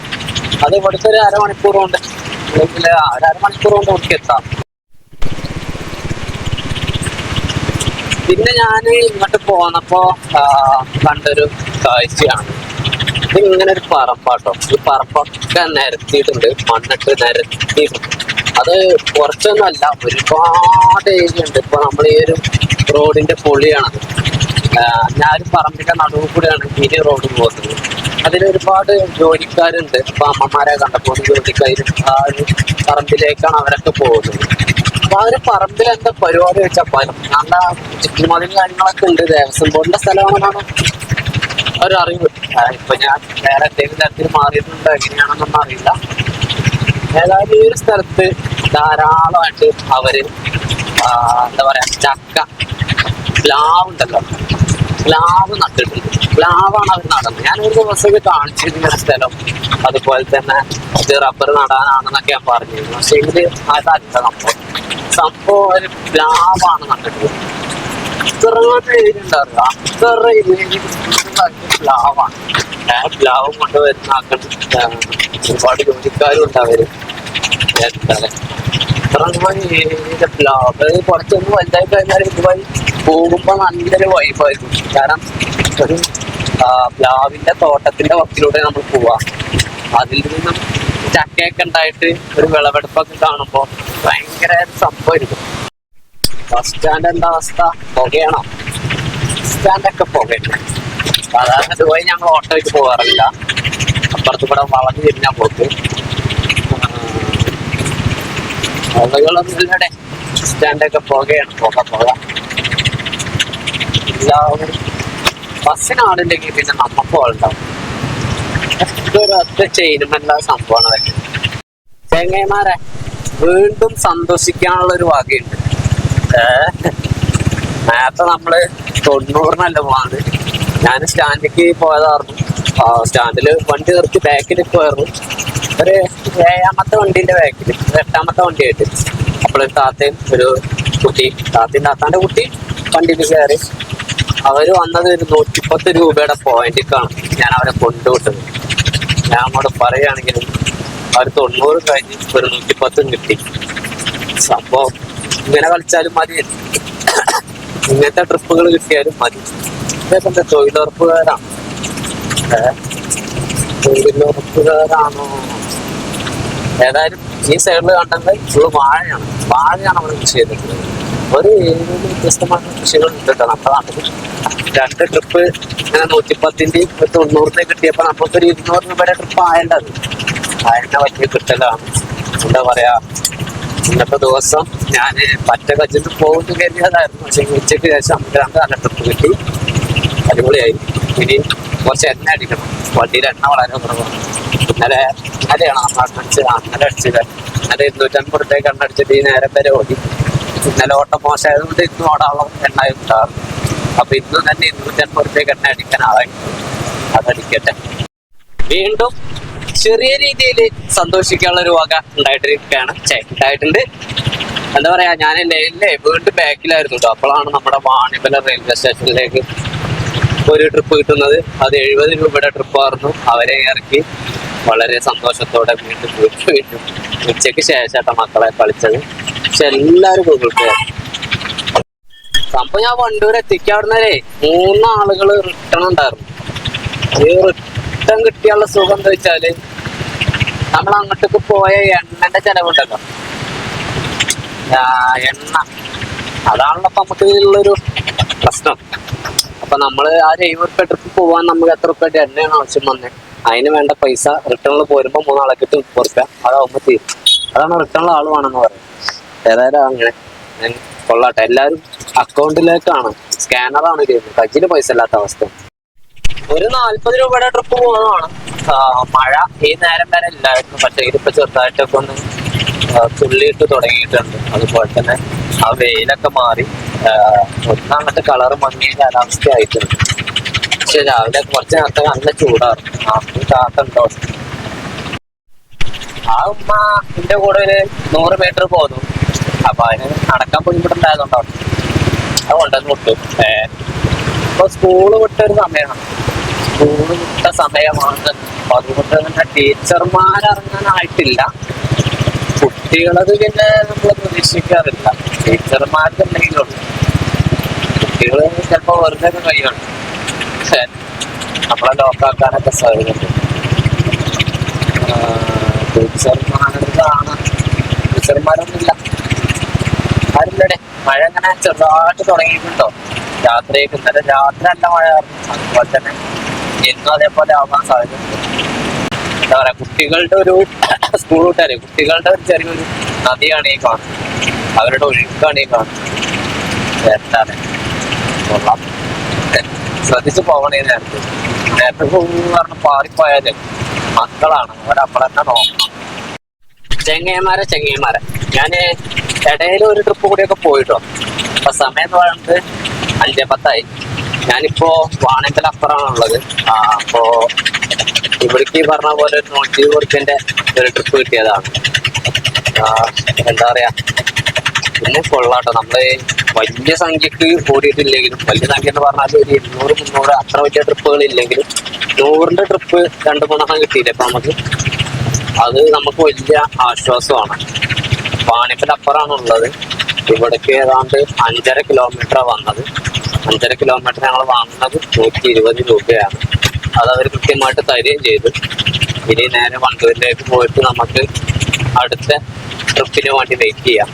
അത് ഇവിടുത്തെ ഒരു അരമണിക്കൂർ കൊണ്ട് അല്ലെങ്കിൽ അരമണിക്കൂർ കൊണ്ട് ഇവിടേക്ക് എത്താം. പിന്നെ ഞാൻ ഇങ്ങോട്ട് പോന്നപ്പോ കണ്ടൊരു കാഴ്ചയാണ്. ഇതിങ്ങനെ ഒരു പറമ്പാട്ടോ. ഈ പറമ്പൊക്കെ നിരത്തിയിട്ടുണ്ട്, മണ്ണിട്ട് നിരത്തിയിട്ടുണ്ട്. അത് കുറച്ചൊന്നുമല്ല, ഒരുപാട് ഏരിയ ഉണ്ട്. ഇപ്പൊ നമ്മൾ ഈ ഒരു റോഡിന്റെ പൊളിയാണത്. ഞാനൊരു പറമ്പിന്റെ നടുവ് കൂടെയാണ് ഇനി റോഡ് പോകുന്നത്. അതിലൊരുപാട് ജോലിക്കാരുണ്ട്. ഇപ്പൊ അമ്മമാരെ കണ്ടപ്പോൾ ജോലിക്കാർ ആ ഒരു പറമ്പിലേക്കാണ് അവരൊക്കെ പോകുന്നത്. അപ്പൊ ആ ഒരു പറമ്പിൽ എന്താ പരിപാടി വെച്ചാൽ നല്ല ചുറ്റുമതിലും കാര്യങ്ങളൊക്കെ ഉണ്ട്. ദേവസ്വം ബോർഡിന്റെ സ്ഥലമാണെന്നാണ് ഒരു അറിവ്. ഇപ്പൊ ഞാൻ വേറെ എന്തെങ്കിലും തരത്തിൽ മാറിയിട്ടുണ്ടോ എങ്ങനെയാണെന്നൊന്നും അറിയില്ല. ഏതായാലും ഈ ഒരു സ്ഥലത്ത് ധാരാളമായിട്ട് അവര് എന്താ പറയാ ചക്ക, പ്ലാവ് ഉണ്ടല്ലോ, പ്ലാവ് നട്ടിട്ടുണ്ട്. പ്ലാവാണ് അവർ നടന്നത്. ഞാനൊരു ദിവസമൊക്കെ കാണിച്ചിരുന്ന സ്ഥലം. അതുപോലെ തന്നെ ഇത് റബ്ബർ നടാനാണെന്നൊക്കെ ഞാൻ പറഞ്ഞിരുന്നു. പക്ഷെ ഇതില് അതല്ല സംഭവം ഒരു പ്ലാവാണ് നട്ടിട്ടുള്ളത്. ഇത്ര ഏരിയ ഉണ്ടാവില്ല, അത്ര ഏരിയ പ്ലാവാണ്. പ്ലാവും കൊണ്ടുവരുന്ന ഒരുപാട് ജോലിക്കാരും ഉണ്ട് അവര്. ഇത്ര പ്ലാവ് കുറച്ചൊന്ന് വലുതായി കഴിഞ്ഞാൽ ഇതുവഴി പോകുമ്പോ നല്ലൊരു വൈബായിരിക്കും. കാരണം ഒരു പ്ലാവിന്റെ തോട്ടത്തിന്റെ വക്കിലൂടെ നമ്മൾ പോവാ. അതിൽ നിന്നും ചക്കയൊക്കെ ഉണ്ടായിട്ട് ഒരു വിളവെടുപ്പൊക്കെ കാണുമ്പോ ഭയങ്കര സംഭവമായിരിക്കും. ബസ് സ്റ്റാൻഡ് എന്താ അവസ്ഥ? പുകയാണോ? സ്റ്റാൻഡൊക്കെ പുകയുണ്ട്. സാധാരണ ഇതുവഴി ഞങ്ങൾ ഓട്ടോയ്ക്ക് പോകാറില്ല. അപ്പുറത്ത് കൂടെ വളഞ്ഞു തിരിഞ്ഞാൽ പോക്ക്. ആളുകളൊന്നും ഇല്ലടെ. സ്റ്റാൻഡൊക്കെ പുകയാണ്, പുക. എല്ലാവരും ബസ്സിനാളില്ലെങ്കിൽ പിന്നെ നമുക്ക് ആളുണ്ടാവും. ഇതൊരു ഒറ്റ ചെയ്യുമെന്ന സംഭവമാണ് അതൊക്കെ. ചെങ്ങൈമാരെ വീണ്ടും സന്തോഷിക്കാനുള്ള ഒരു വകയുണ്ട്. നേരത്തെ നമ്മള് 90-നല്ല പോകാറ്. ഞാൻ സ്റ്റാൻഡിലേക്ക് പോയതായിരുന്നു. സ്റ്റാൻഡില് വണ്ടി നിർത്തി ബാക്കിൽ പോയിരുന്നു. ഒരു 7ാമത്തെ വണ്ടീന്റെ ബാക്കിൽ, 8ാമത്തെ വണ്ടിയായിട്ട്. അപ്പോഴൊരു താത്തയും ഒരു കുട്ടി, താത്താന്റെ കുട്ടി വണ്ടിയിൽ കയറി. അവര് വന്നത് ഒരു 110 രൂപയുടെ പോയിന്റിലേക്കാണ് ഞാൻ അവരെ കൊണ്ടുവിട്ടത്. ഞാൻ അങ്ങോട്ട് പറയുകയാണെങ്കിലും അവർ 90 കഴിഞ്ഞ് ഒരു 110 കിട്ടി. സംഭവം ഇങ്ങനെ കളിച്ചാലും മതി, ഇങ്ങനത്തെ ട്രിപ്പുകൾ കിട്ടിയാലും മതി. ഇതൊക്കെ എന്താ തൊഴിലുറപ്പുകാരാണ്? തൊഴിലുറപ്പുകാരാണോ? ഏതായാലും ഈ സൈഡിൽ കണ്ടത് ഫുള്ള് വാഴയാണ് അവർ കൃഷി ചെയ്തിട്ടുള്ളത്. ഒരു 7 വ്യത്യസ്തമായിട്ടുള്ള കൃഷികൾ ഉണ്ട് കേട്ടോ നമ്മുടെ നാട്ടിൽ. 2 ട്രിപ്പ് ഇങ്ങനെ 110-ന്റെയും 90-ന്റെയും കിട്ടിയപ്പോ നമുക്കൊരു 200 രൂപയുടെ ട്രിപ്പ് ആയല്ലോ. അതിനെ വലിയ കിട്ടലാണ്. എന്താ പറയാ, ഇന്നത്തെ ദിവസം ഞാൻ പറ്റ കച്ചിട്ട് പോകുന്നു കരുതിയതായിരുന്നു. പക്ഷെ ഉച്ചയ്ക്ക് ശേഷം 2 നല്ല ട്രിപ്പ് കിട്ടി, അടിപൊളിയായി. ഇനി കുറച്ച് എണ്ണ അടിക്കണം. വണ്ടിയിൽ എണ്ണ വളരെ കുറവാണ്. ഇന്നലെയാണ് അന്നലെ അടിച്ചത്. ഇന്നലെ 250 രൂപയ്ക്ക് എണ്ണ അടിച്ചിട്ട് ഈ നേരം വരെ ഓടി. ഇന്നലെ ഓട്ടം മോശമായതുകൊണ്ട് ഇന്നും ഓടാനുള്ള എണ്ണ ഉണ്ടാകും. അപ്പൊ ഇന്ന് തന്നെ 250 രൂപയ്ക്ക് എണ്ണ അടിക്കാൻ ആളായി. അതടിക്കട്ടെ. വീണ്ടും ചെറിയ രീതിയിൽ സന്തോഷിക്കാനുള്ള ഒരു വക ഉണ്ടായിട്ടുണ്ട്. എന്താ പറയാ, ഞാൻ വീണ്ടും ബാക്കിലായിരുന്നു കേട്ടോ. അപ്പോഴാണ് നമ്മുടെ വാണിയമ്പലം റെയിൽവേ സ്റ്റേഷനിലേക്ക് ഒരു ട്രിപ്പ് കിട്ടുന്നത്. അത് 70 രൂപയുടെ ട്രിപ്പായിരുന്നു. അവരെ ഇറക്കി വളരെ സന്തോഷത്തോടെ വീണ്ടും ഉച്ചയ്ക്ക് ശേഷം മക്കളെ കളിച്ചത്. പക്ഷെ എല്ലാവരും ഗൂഗിൾ പേ. സംഭവം ഞാൻ വണ്ടൂർ എത്തിക്കാവുന്നവരെ 3 ആളുകൾ റിട്ടേൺ ഉണ്ടായിരുന്നു. ഈ റിട്ടേൺ കിട്ടിയുള്ള സുഖം എന്താ വെച്ചാല്, നമ്മൾ അങ്ങോട്ടേക്ക് പോയ എണ്ണന്റെ ചെലവുണ്ടല്ലോ, എണ്ണ അതാണല്ലോ ഇപ്പൊ നമുക്ക് ഉള്ളൊരു പ്രശ്നം. അപ്പൊ നമ്മള് ആ 70 രൂപ ട്രിപ്പ് പോവാൻ നമുക്ക് എത്ര രൂപയുടെ എണ്ണയാണ് ആവശ്യം വന്നത്? അതിന് വേണ്ട പൈസ റിട്ടേണിൽ പോരുമ്പോ 3 ആളൊക്കെ 30 രൂപ അതാവുമ്പോ തീരും. അതാണ് റിട്ടേണിൽ ആള് വേണമെന്ന് പറയുന്നത്. ഏതായാലും അങ്ങനെ കൊള്ളാട്ടെ. എല്ലാവരും അക്കൗണ്ടിലേക്കാണ്, സ്കാനറാണ് ചെയ്യുന്നത്. കയ്യില് പൈസ ഇല്ലാത്ത അവസ്ഥ. ഒരു 40 രൂപയുടെ ട്രിപ്പ് പോകുന്നതാണ്. മഴ ഈ നേരം വരെ ഇല്ലായിരുന്നു. പക്ഷെ ഇതിപ്പോ ചെറുതായിട്ടൊക്കെ ഒന്ന് തുള്ളിയിട്ട് തുടങ്ങിയിട്ടുണ്ട്. അതുപോലെ തന്നെ ആ വെയിലൊക്കെ മാറി ഒന്നങ്ങോട്ട് കളറ് മങ്ങിയ കാലാവസ്ഥ ആയിട്ടുണ്ട്. പക്ഷെ രാവിലെ കുറച്ച് നേരത്തെ നല്ല ചൂടായിരുന്നു. കാത്തുണ്ടോ? ആ ഉമ്മ എന്റെ കൂടെ ഒരു 100 മീറ്റർ പോന്നു. അപ്പൊ അതിന് നടക്കാൻ ബുദ്ധിമുട്ടുണ്ടായതുകൊണ്ടാണ് അത് കൊണ്ടുവന്ന് വിട്ടു. ഇപ്പൊ സ്കൂള് വിട്ടൊരു സമയമാണ്, സ്കൂള് വിട്ട സമയമാണ്. അപ്പൊ അതുകൊണ്ട് തന്നെ ടീച്ചർമാരിറങ്ങാനായിട്ടില്ല. കുട്ടികളത് പിന്നെ നമ്മൾ പ്രതീക്ഷിക്കാറില്ല, ടീച്ചർമാർക്ക് എന്തെങ്കിലും ഉണ്ട്. കുട്ടികള് ചിലപ്പോ വെറുതെ കഴിയുണ്ട്, പക്ഷെ നമ്മളെ ലോക്കാക്കാനൊക്കെ സാധ്യതയുണ്ട്. ടീച്ചർമാരൊന്നുമില്ല, ആരില്ലടെ. മഴ ഇങ്ങനെ ചെറുതായിട്ട് തുടങ്ങിയിട്ടുണ്ടോ? രാത്രിയൊക്കെ ഇന്നലെ രാത്രി നല്ല മഴ, അതുപോലെ തന്നെ എന്നും അതേപോലെ ആവാൻ സാധ്യതയുണ്ട്. എന്താ പറയാ, കുട്ടികളുടെ ഒരു സ്കൂൾ വിട്ടാല് കുട്ടികളുടെ ഒരു ചെറിയൊരു നദിയാണ് ഈ കാണുന്നത്, അവരുടെ ഒഴുക്കാണ് ഈ കാണുന്നത്. എന്താണ് കൊള്ളാം, ശ്രദ്ധിച്ചു പോകണേ. നേരത്തെ പറഞ്ഞ പാറിപ്പോയാല് മക്കളാണ്, അവരപ്പളന്നെ നോക്കണം. ചെങ്ങന്മാരെ ഞാന് ഇടയിൽ ഒരു ട്രിപ്പ് കൂടിയൊക്കെ പോയിട്ടോ. അപ്പൊ സമയം എന്ന് പറയുന്നത് 5:10. ഞാനിപ്പോ വാണിയമ്പലപ്പുറമാണുള്ളത്. അപ്പോ ഇവിടേക്ക് പറഞ്ഞ പോലെ ഒരു 120 ഒരു ട്രിപ്പ് കിട്ടിയതാണ്. എന്താ പറയാ, പിന്നെ കൊള്ളാട്ടോ. നമ്മള് വലിയ സംഖ്യക്ക് ഓടിയിട്ടില്ലെങ്കിലും, വലിയ സംഖ്യ എന്ന് പറഞ്ഞാൽ ഒരു 200-300 അത്ര വലിയ ട്രിപ്പുകൾ ഇല്ലെങ്കിലും 100ന്റെ ട്രിപ്പ് 2-3 കിട്ടിയില്ലേ അപ്പൊ അത് നമുക്ക് വലിയ ആശ്വാസമാണ്. വാണിയമ്പലപ്പുറമാണ് ഉള്ളത്. ഇവിടേക്ക് ഏതാണ്ട് 5.5 കിലോമീറ്ററാണ് വന്നത്. 5.5 കിലോമീറ്റർ ഞങ്ങൾ വാങ്ങുന്നത് 120 രൂപയാണ്. അത് അവർ കൃത്യമായിട്ട് തരികയും ചെയ്തു. ഇനി നേരെ വണ്ടൂരിലേക്ക് പോയിട്ട് നമുക്ക് അടുത്ത ട്രിപ്പിന് വേണ്ടി വെയിറ്റ് ചെയ്യാം.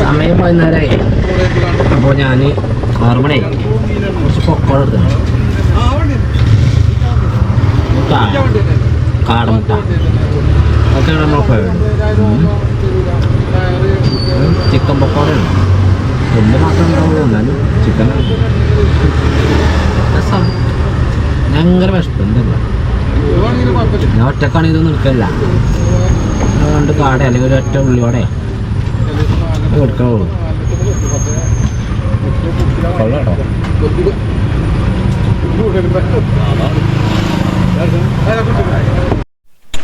സമയം 13:00. അപ്പോൾ ഞാൻ 6 മണിയായി. കുറച്ച് പൊക്കോളം എടുത്തു, കാടമുട്ട ഒക്കെ നമ്മൾ പോയത്. ചിക്കൻ പക്കോടയാണ്, വലിയ മാത്രം ഉണ്ടാവുള്ളൂ, എന്നാലും ചിക്കൻ രസം. ഭയങ്കര വിശപ്പ്, എന്തില്ല ഞാൻ ഒറ്റക്കാണ്, ഇതൊന്നും എടുക്കില്ല. രണ്ട് കാട അല്ലെങ്കിൽ ഒരു ഒറ്റ ഉള്ളിയോടെ എടുക്കാവുള്ളൂ. കൊള്ളാട്ടോ.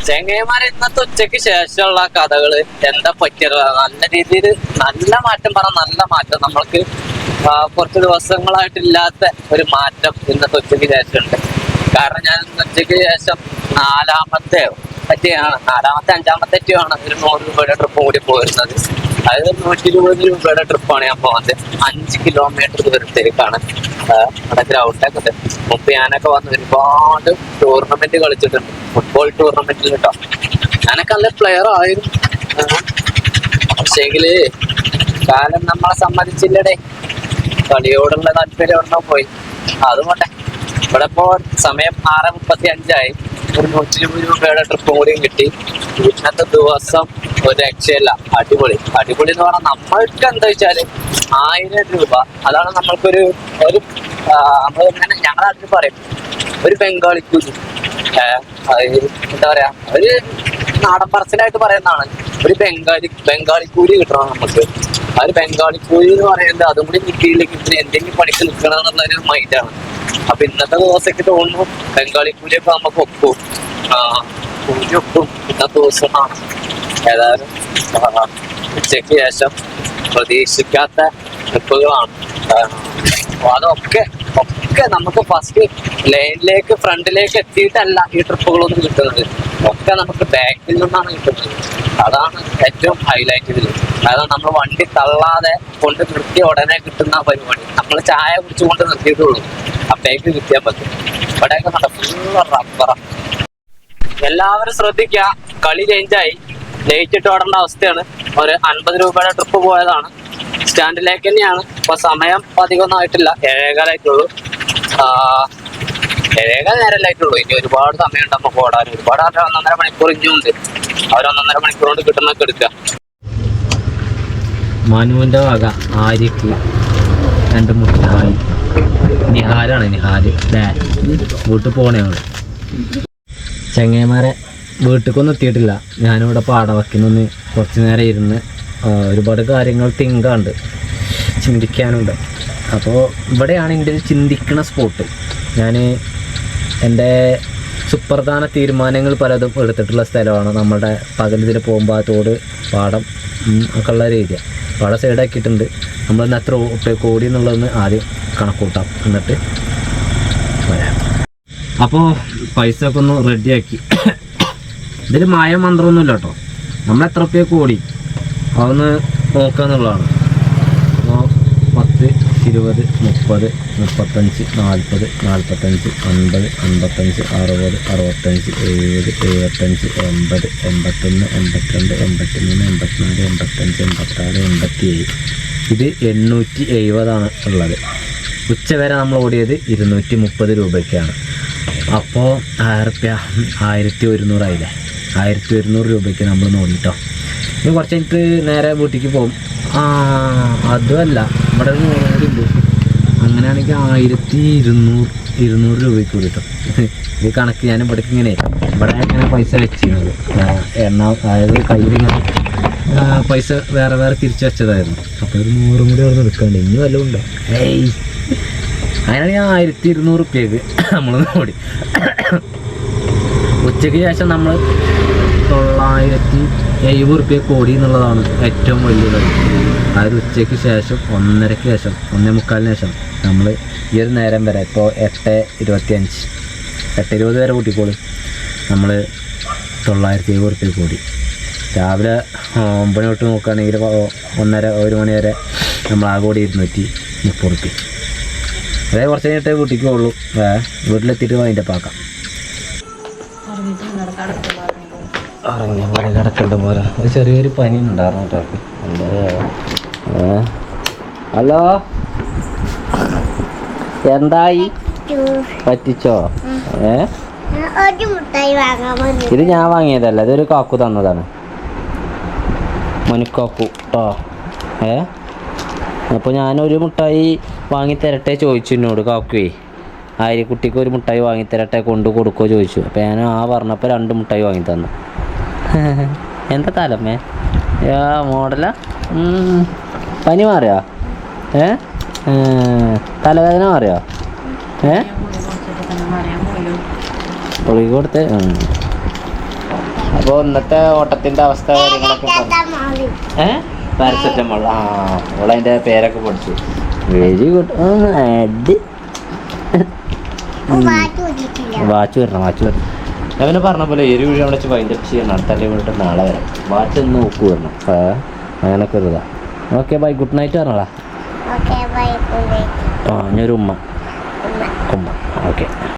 ചെങ്ങന്മാരെ ഇന്നത്തെ ഉച്ചയ്ക്ക് ശേഷമുള്ള കഥകള് എന്താ പറ്റിയത്? നല്ല രീതിയിൽ നല്ല മാറ്റം നല്ല മാറ്റം. നമ്മൾക്ക് കുറച്ച് ദിവസങ്ങളായിട്ടില്ലാത്ത ഒരു മാറ്റം ഇന്നത്തെ ഉച്ചയ്ക്ക് ശേഷം ഉണ്ട്. കാരണം ഞാൻ ഉച്ചയ്ക്ക് ശേഷം 5-ാമത്തെ ആണ് ഒരു 100 രൂപയുടെ ട്രിപ്പ് കൂടി പോയിരുന്നത്. അതായത് 120 രൂപയുടെ ട്രിപ്പാണ് ഞാൻ പോകുന്നത്. 5 കിലോമീറ്റർ ദൂരത്തേക്കാണ് നമ്മുടെ ഗ്രൗണ്ടൊക്കെ ഉണ്ട്. മുമ്പ് ഞാനൊക്കെ വന്ന് ഒരുപാട് ടൂർണമെന്റ് കളിച്ചിട്ടുണ്ട്, ഫുട്ബോൾ ടൂർണമെന്റിൽ കേട്ടോ. ഞാനൊക്കെ നല്ല പ്ലെയർ ആയിരുന്നു, പക്ഷേങ്കില് കാലം നമ്മളെ സമ്മതിച്ചില്ലടേ. കളിയോടുള്ള താല്പര്യം ഒന്നോ പോയി. അതുകൊണ്ടേ ഇവിടെ ഇപ്പോ സമയം 6:35. ഒരു 120 രൂപയുടെ ട്രിപ്പും കൂടിയും കിട്ടി. ഇന്നത്തെ ദിവസം ഒരു രക്ഷയില്ല, അടിപൊളി എന്ന് പറഞ്ഞാൽ നമ്മൾക്ക് എന്താ വെച്ചാല് 1000 രൂപ, അതാണ് നമ്മൾക്കൊരു നമ്മൾ ഇങ്ങനെ ഞങ്ങളുടെ നാട്ടിൽ പറയും ഒരു ബംഗാളിക്കൂലി. എന്താ പറയാ, ഒരു നാടൻ പറച്ചിലായിട്ട് പറയുന്നതാണ്. ഒരു ബംഗാളിക്കൂലി കിട്ടണം നമുക്ക്. ആ ഒരു ബംഗാളിക്കൂലി എന്ന് പറയുന്നത് അതും കൂടി കിട്ടിയില്ലെങ്കിൽ പിന്നെ എന്തെങ്കിലും പണിക്ക് നിൽക്കണം എന്നുള്ളൊരു മൈൻഡാണ്. അപ്പൊ ഇന്നത്തെ ദിവസത്തേക്ക് തോന്നുന്നു ബംഗാളിക്കൂലിയൊക്കെ നമുക്ക് ഒക്കും, കൂലി ഒക്കും ഇന്നത്തെ ദിവസമാണ്. ഏതായാലും ഉച്ചയ്ക്ക് ശേഷം പ്രതീക്ഷിക്കാത്ത ട്രിപ്പുകളാണ്. അതൊക്കെ നമുക്ക് ഫസ്റ്റ് ലൈനിലേക്ക് ഫ്രണ്ടിലേക്ക് എത്തിയിട്ടല്ല ഈ ട്രിപ്പുകളൊന്നും കിട്ടുന്നത്, ഒക്കെ നമുക്ക് ബാക്കിൽ നിന്നാണ് കിട്ടുന്നത്. അതാണ് ഏറ്റവും ഹൈലൈറ്റ് ഇതിൽ. അതായത് നമ്മൾ വണ്ടി തള്ളാതെ കൊണ്ട് നിർത്തിയ ഉടനെ കിട്ടുന്ന പരിപാടി. നമ്മൾ ചായ കുടിച്ചുകൊണ്ട് നിർത്തിയിട്ടുള്ളൂ, അപ്പേക്ക് കിട്ടിയാൽ പറ്റും. ഇവിടെയൊക്കെ ഫുള്ള് റബ്ബറ. എല്ലാവരും ശ്രദ്ധിക്കുക, കളി ചേഞ്ചായി, ലേറ്റ് ഇട്ട് ഓടേണ്ട അവസ്ഥയാണ്. ഒരു 50 രൂപയുടെ ട്രിപ്പ് പോയതാണ്, സ്റ്റാൻഡിലേക്ക് തന്നെയാണ്. ഇപ്പൊ സമയം അധികമൊന്നും ആയിട്ടില്ല, 7:15 7:15 നേരമല്ലായിട്ടുള്ളൂ. ഇനി ഒരുപാട് സമയം നമുക്ക് ഓടാൻ. ഒരുപാട് 1.5 മണിക്കൂർ ഇനിയുണ്ട്. അവർ 1.5 മണിക്കൂർ കൊണ്ട് കിട്ടുന്നൊക്കെ എടുക്കുക. മനുവിൻ്റെ വക ആര്യക്ക് 2 മുട്ടായി. നിഹാലാണ്, വീട്ടിൽ പോണേ. ചെങ്ങന്മാരെ വീട്ടിലേക്കൊന്നും എത്തിയിട്ടില്ല. ഞാനിവിടെ പാടവക്കിനൊന്ന് കുറച്ച് നേരം ഇരുന്ന് ഒരുപാട് കാര്യങ്ങൾ തിങ്കാണ്ട് ചിന്തിക്കാനുണ്ട്. അപ്പോൾ ഇവിടെയാണ് എൻ്റെ ഒരു ചിന്തിക്കണ സ്പോട്ട്. ഞാൻ എൻ്റെ സുപ്രധാന തീരുമാനങ്ങൾ പലതും എടുത്തിട്ടുള്ള സ്ഥലമാണ്. നമ്മുടെ പകലിതിൽ പോകുമ്പോൾ ആ തോട് പാടം ഒക്കെ ഉള്ള ഒരു ഏരിയ. പാടം സൈഡാക്കിയിട്ടുണ്ട്. നമ്മളിന്ന് എത്ര കോടി എന്നുള്ളതൊന്ന് ആദ്യം കണക്കൂട്ടാം, എന്നിട്ട് വരാം. അപ്പോൾ പൈസ ഒക്കെ ഒന്ന് റെഡിയാക്കി. ഇതിൽ മായ മന്ത്രമൊന്നുമില്ല കേട്ടോ. നമ്മൾ എത്ര രൂപ കോടി അതൊന്ന് നോക്കുക എന്നുള്ളതാണ്. അപ്പോൾ 10, 20, 30, 35, 40, 45, 50, 55, 60, 65, 70, 75, 80, 81, 82, 83, 84, 85, 86, 87. ഇത് 870 ഉള്ളത്. ഉച്ച വരെ നമ്മൾ ഓടിയത് 230 രൂപയ്ക്കാണ്. അപ്പോൾ 1000 റുപ്യ 1100 ആയില്ലേ. 1100 രൂപയ്ക്ക് നമ്മൾ ഓടിട്ടോ. ഇനി കുറച്ച് കഴിഞ്ഞിട്ട് നേരെ വീട്ടിലേക്ക് പോകും. അതുമല്ല, ഇവിടെ ഒരു 100 കൂടി ഉണ്ട്. അങ്ങനെയാണെങ്കിൽ 1200 രൂപയ്ക്ക് കൂടി കിട്ടും. ഇത് കണക്ക് ഞാൻ ഇവിടേക്ക് ഇങ്ങനെ പൈസ വെച്ചിരുന്നത് എണ്ണ, അതായത് കയ്യിലിങ്ങനെ പൈസ വേറെ വേറെ തിരിച്ചു വെച്ചതായിരുന്നു. അപ്പോൾ ഒരു 100 കൂടി അവിടെ നിന്ന് എടുക്കാണ്ട് ഇനി വല്ലതും ഉണ്ടോ? അങ്ങനെയാണെങ്കിൽ 1200 റുപ്യക്ക് നമ്മൾ ഓടി. ഉച്ചയ്ക്ക് ശേഷം നമ്മൾ 970 റുപ്യക്ക് ഓടി എന്നുള്ളതാണ് ഏറ്റവും വലിയ കാര്യം. അതായത് ഉച്ചയ്ക്ക് ശേഷം 1:30-ക്ക് ശേഷം 1:45-ന് ശേഷം നമ്മൾ ഈ ഒരു നേരം വരെ, ഇപ്പോൾ 8:25, 8:20 വരെ കൂട്ടിക്കോളും, നമ്മൾ 970 റുപ്യക്ക് ഓടി. രാവിലെ 9 തൊട്ട് നോക്കുകയാണെങ്കിൽ 1:30-1 മണി വരെ നമ്മൾ ആകെ ഓടി 230 റുപ്യ. അതായത് കുറച്ച് കഴിഞ്ഞിട്ടേ വീട്ടിലേക്ക് പോകുള്ളൂ. വീട്ടിലെത്തിയിട്ട് അതിൻ്റെ പാക്കാം. ഇറങ്ങിയ പോലെ കിടക്കണ്ട പോലെ ഒരു ചെറിയൊരു പനി ഉണ്ടായിരുന്നു കേട്ടോ. ഹലോ, എന്തായി? പറ്റിച്ചോ? ഇത് ഞാൻ വാങ്ങിയതല്ല, ഇതൊരു കാക്കു തന്നതാണ്, മനുക്കാക്കു കേട്ടോ. അപ്പോൾ ഞാനൊരു മുട്ടായി വാങ്ങി തരട്ടെ ചോദിച്ചു എന്നോട് കാക്കുവേ. ആര്യക്കുട്ടിക്ക് ഒരു മുട്ടായി വാങ്ങി തരട്ടെ, കൊണ്ട് കൊടുക്കുമോ ചോദിച്ചു. അപ്പോൾ ഞാൻ പറഞ്ഞപ്പോൾ 2 മുട്ടായി വാങ്ങി തന്നു. എന്താ തലമ്മേ മോഡലാ? പനി മാറിയോ? തലവേദന മാറിയോ? പൊളി കൊടുത്ത്. അപ്പോൾ ഇന്നത്തെ ഓട്ടത്തിൻ്റെ അവസ്ഥ കാര്യങ്ങളൊക്കെ പാരസെറ്റമോൾ. അവളതിൻ്റെ പേരൊക്കെ പഠിച്ചു. Very good. വാച്ച് വരണം. അവനെ പറഞ്ഞ പോലെ ഒരു വീഡിയോ അവിടെ വെച്ച് വൈൻഡപ്പ് ചെയ്യണം. അടുത്തല്ലേ വീട്ടിൽ നാളെ വരാം. വാച്ച് ഒന്ന് നോക്കു വരണം. അങ്ങനൊക്കെ ഒരു ഇതാ. ഓക്കെ ബൈ, ഗുഡ് നൈറ്റ് പറഞ്ഞോളാ. ഞാനൊരു ഉമ്മ. ഓക്കെ.